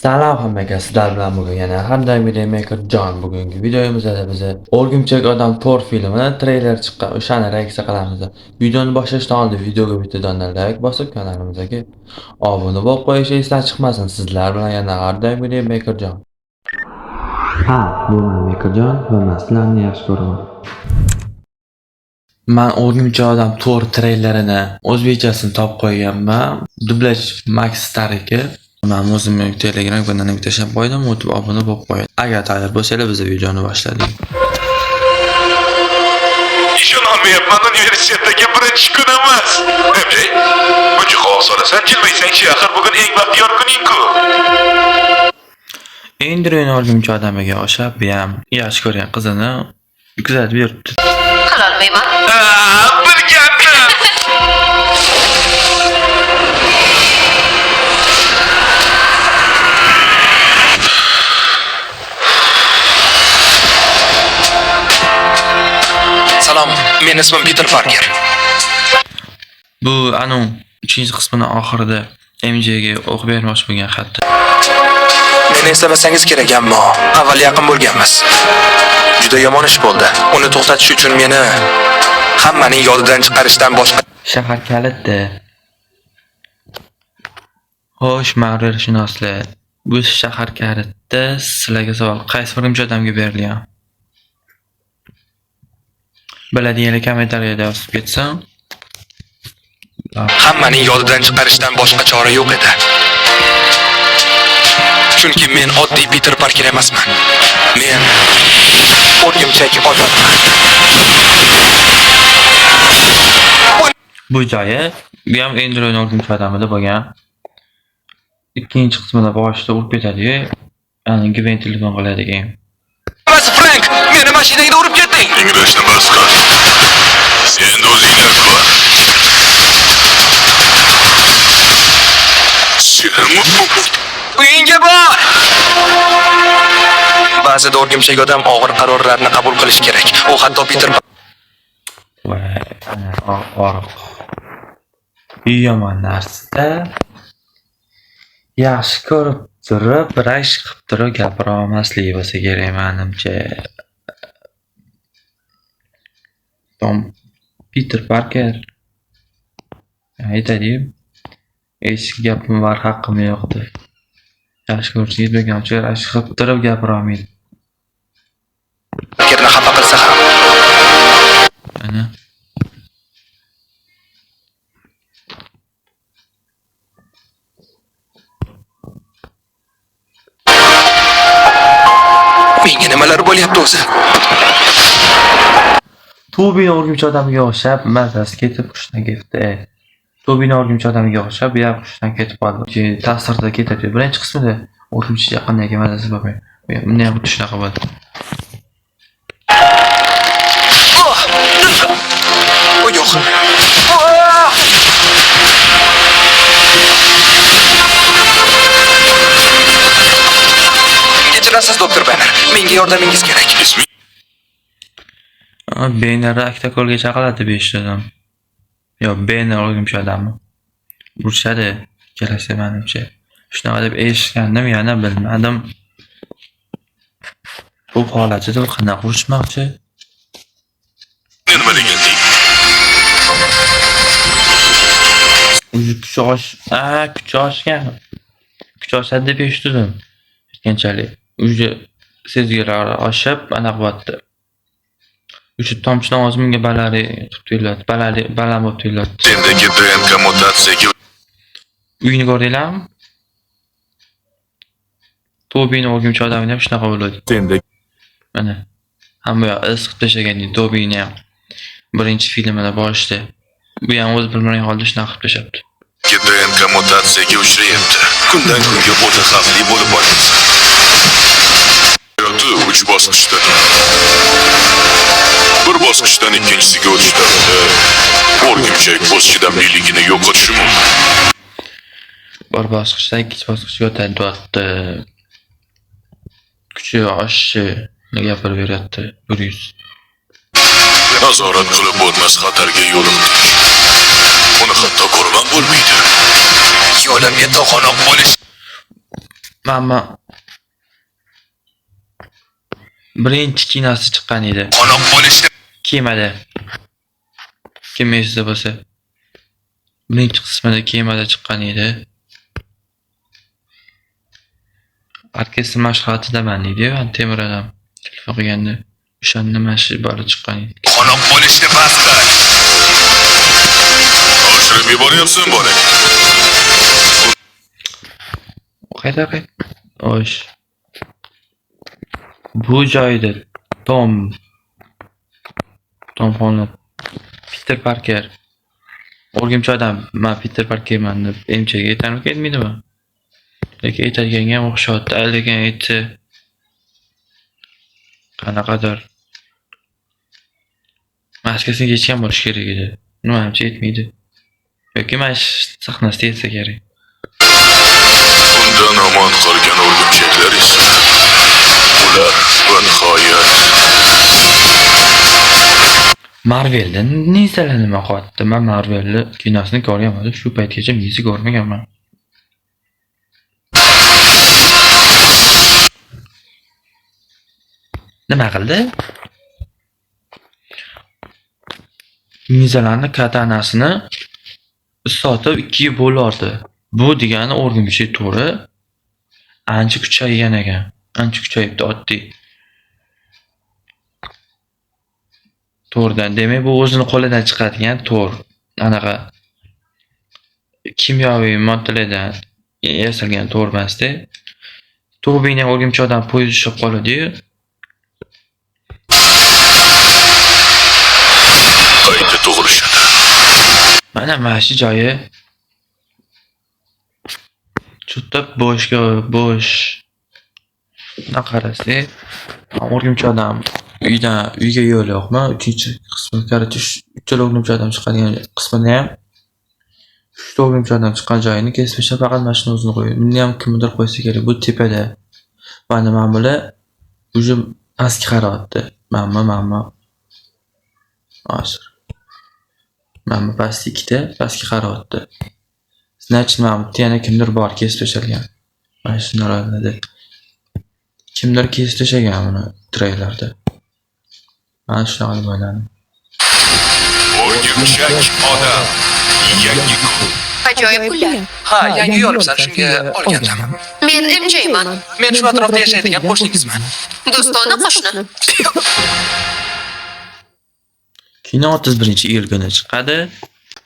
Salom hammaga, sizlar bilan bugun yana har doimgidek Makerjon. Bugungi videomizda biz O'rgimchak odam Thor filmining treyler chiqqan, o'shani reaksiya qilamiz. Videoni boshlashdan oldin videoga bittadan like bosib, kanalimizga obuna bo'lib qo'yish esdan chiqmasin. Sizlar bilan yana har doimgidek Makerjon. Ha, bu Makerjon va men sizlarni yaxshi ko'raman. Men O'rgimchak odam Thor treylerini o'zbekchasini topib qo'yganman. Dublyaj Max Stariki. Men o'zimning Telegram kanalimga tashlab qo'ydim, o'tib obuna bo'lib qo'ying. Agar tayyor bo'lsanglar, biz videoni boshladik. Ishonolmayapman, universitetdagi birinchi kun emas. Emjay, buncha qog'oz so'rasan, jilmaysan-chi, axir bugun eng baxtiyor kuning-ku. Endreni O'rgimchak odamiga o'xshab, bu ham yaxshi ko'rgan qizini kuzatib yuribdi. Qilolmayman. Bir gapni. Salom, men ismim Peter Parker. Bu 3-qismining oxirida MJga o'qib bermoqchi bo'lgan xatda. Meni eslamasangiz kerak, ammo avval yaqin bo'lganmiz. Juda yomon ish bo'ldi. Uni to'xtatish uchun meni hammaning yodidan chiqarishdan boshqa Shahar kaliti. Xo'sh, ma'rifatshunoslar. Bu shahar kaliti sizlarga savol, qaysi O'rgimchak odamga berilgan? Biladiganlar kommentariyada yozib ketsin. hammaning yodidan chiqarishdan boshqa chora yo'q edi. Chunki men oddiy Peter Parker emasman. Men O'rgimchak odamman. Bu joyi, bu ham Endreni O'rgimchak odamida bo'lgan. Ikkinchi qismida boshida urib ketadi-yu, yani Gwen telefon qiladigan. Mas Frank, meni mashinangda urib ketding. Inglashni bas qil. Endi o'zinglar qil. Uyingga bor. Ba'zida O'rgimchak odam og'ir qarorlarni qabul qilish kerak. U hatto Peter Yomon narsa. Yaxshi ko'rib turib, rashk qilib turib gapira olmasligi bo'lsa kerak menimcha. Tom Peter Parker aytadi, hech gapim bor, haqqim yo'q deb. Yaxshi ko'rsangiz bo'lgancha rashk qilib turib gapira olmaydi. Parkerni xafa qilsa ham Ana menga nimalar bo'lyapti o'zi? Tobini O'rgimchak odamiga o'xshab mazasi ketib hushdan ketdi. Tobini O'rgimchak odamiga o'xshab bu ham hushdan ketib qoldi. Ta'sirda ketadi. Birinchi qismida O'rgimchak qanday mazasi bo'lgan. Bunday ham shunaqa bo'ldi. O yo'q. Kechirasiz, doktor Banner. Menga yordamingiz kerak. Isming Bannerni aktakolga chaqiradi 5 odam. Yo, Banner O'rgimchak odami. Urishadi, kelasi menimcha. Shunaqa deb eshitgandim, yana bilmadim. Bu holatida qanaqa urishmoqchi? nima deganding? Kuch oshgan. Kuch oshadi deb eshitdim. Keyinchalik sezgilar oshib, aniq bo'tdi. Uch tomchi ovoz menga balali tuyuladi, baland bo'lib tuyuladi. Sendagi DNK mutatsiyaga Uyini ko'rdinglarmi? Tobini O'rgimchak odamini ham shunaqa bo'ladi. sendagi Mana hamma is qilib tashlagan Tobini ham birinchi filmida boshida. Bu ham o'z bilmagan holda shunaqa qilib tashlabdi. DNK mutatsiyaga uchrayapti. Kundan kunga o'ta xavfli bo'lib boryapti. Hayoti 3 bosqichda. Bir bosqichdan ikkinchisiga o'tish davrida O'rgimchak o'z chidamliligini yo'qotishi mumkin. Bir bosqichdan ikkinchi bosqichga o'tadi. Kuchi oshishi gapirib beryapti. 100. Nazorat qilib bo'lmas xatarga yo'liqdik. Uni hatto ko'rgan bo'lmaydi. Yo'limga to'g'anoq bo'lish Mana birinchi kinosi chiqqan edi. Qo'noq bo'lishni Kemada. Kim esida bo'lsa. Birinchi qismida kemada chiqqan edi. Orkestr mashg'ulotidaman deydi-yu, temir odam telefon qilganda. O'shanda mana shu bola chiqqan edi. qo'noq bo'lishni bas qil. Oshirib yuboryapsan bola. Qayta. Osh. Bu joyda Tom Holland, Peter Parker. O'rgimchak odam, men Peter Parkerman deb emchaga aytamiz ketmaydimi? Lekin aytadigan ham o'xshatdi, lekin aytsa qanaqadir maskasini yechgan bo'lish kerak edi. Nimacha aytmaydi. Yoki mana shu sahnasida aytsa kerak. Undan omon qolgan o'rgimchaklar esa ular nihoyat Marvel'da nisalar nima qilyapti? Men Marvel'ni kinosini ko'rganman, shu paytgacha nisi ko'rmaganman. Nima qildi? Nizalarni katanasini sotib 2 bo'lardi. Bu degani o'rgimchak to'ri ancha kuchaygan ekan. Ancha kuchayibdi oddiy. To'rdan, demak bu o'zini qo'lidan chiqadigan to'r. Anaqa kimyoviy moddalardan yasalgan to'r emasda. To'rbining o'rgimchakdan poyez tushib qoladi-yu. qayta to'g'rishadi. Mana shu joyi chutib bo'sh. Nima qarasak, o'rgimchakdan uyga yo'l yo'qmi? 3-qismi karatish, 3 o'rgimchakdan chiqadigan qismini ham 3 o'rgimchakdan chiqqan joyini kesib tashlab faqat mashina o'zini qo'ydi. Buni ham kimdir qo'ysa kerak. Bu tepada. Mana bular уже pastga qarayapti. Mana. Hozir. Mana pastga ikkita pastga qarayapti. Значит, mana yana kimdir bor kesib tashalgan. Mana shu narada. Kimdir kesib tashlagan buni treylerda. Mana shunaqa deb o'yladim. O'rgimchak odam. Yangi kun. Ajoyib pullar. Ha, yangi uy olibsan, shunga olganman. Men MJman. Men shu atrofda yashaydigan qo'shningizman. Do'stona qo'shni. Kino 31-iyul kuni chiqadi.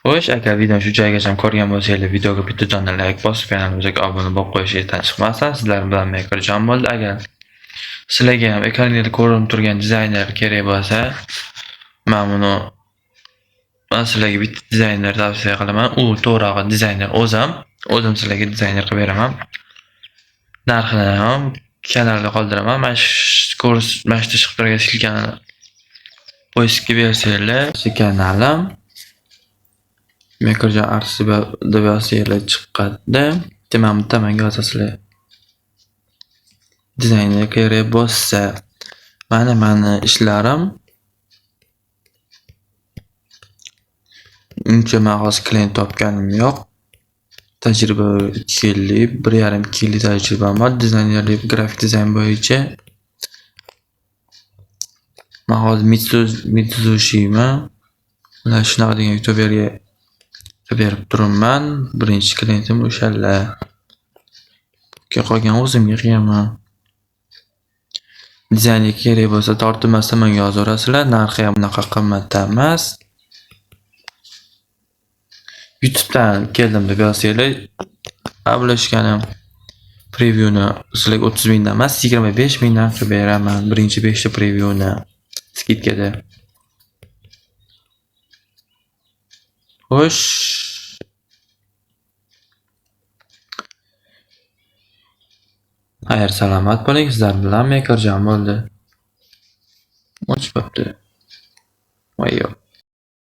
Xo'sh, agar videoni shu joygacha ko'rgan bo'lsangiz, videoga bitta dona like bosib, kanalimizga obuna bo'lib qo'yishingizdan chiqmasdan, sizlar bilan Makerjon bo'ldi. Agar sizlarga ham ekraningizda ko'rinib turgan dizayner kerak bo'lsa, men sizlarga bitta dizayner tavsiya qilaman. U to'g'ri dizayner o'zim sizlarga dizayner qilib beraman. Narxini ham kanalda qoldiraman. Mana shu chiqib turgan silkani poiskga bersanglar, shu kanalim Makerjon artist deb yozsanglar chiqadi. Temani bittaman yozasizlar. Dizayner kerak bo'lsa, mana ishlarim uncha men hozir klient topganim yo'q. Tajriba 2 yillik, 1,5 yillik tajribam bor dizaynerlik, grafik dizayn bo'yicha. Men hozir Mitsuzushiman. Mana shunaqa degan youtuberga berib turibman. Birinchi klientim o'shalar. Qolgan o'zimga qilaman. Dizaynga kerak bo'lsa tortmasdan menga yozaverasizlar. Narxi ham unaqa qimmat emas. YouTube'dan keldim deb yozsanglar, ablashganim prevyuni sizlarga 30 mingdan emas, 25 mingdan qilib beraman. Birinchi 5 ta prevyuni skidkada. Xo'sh. Xayr, salomat bo'ling. Sizlar bilan Makerjon bo'ldi. Ochibdi. Voy yo'q.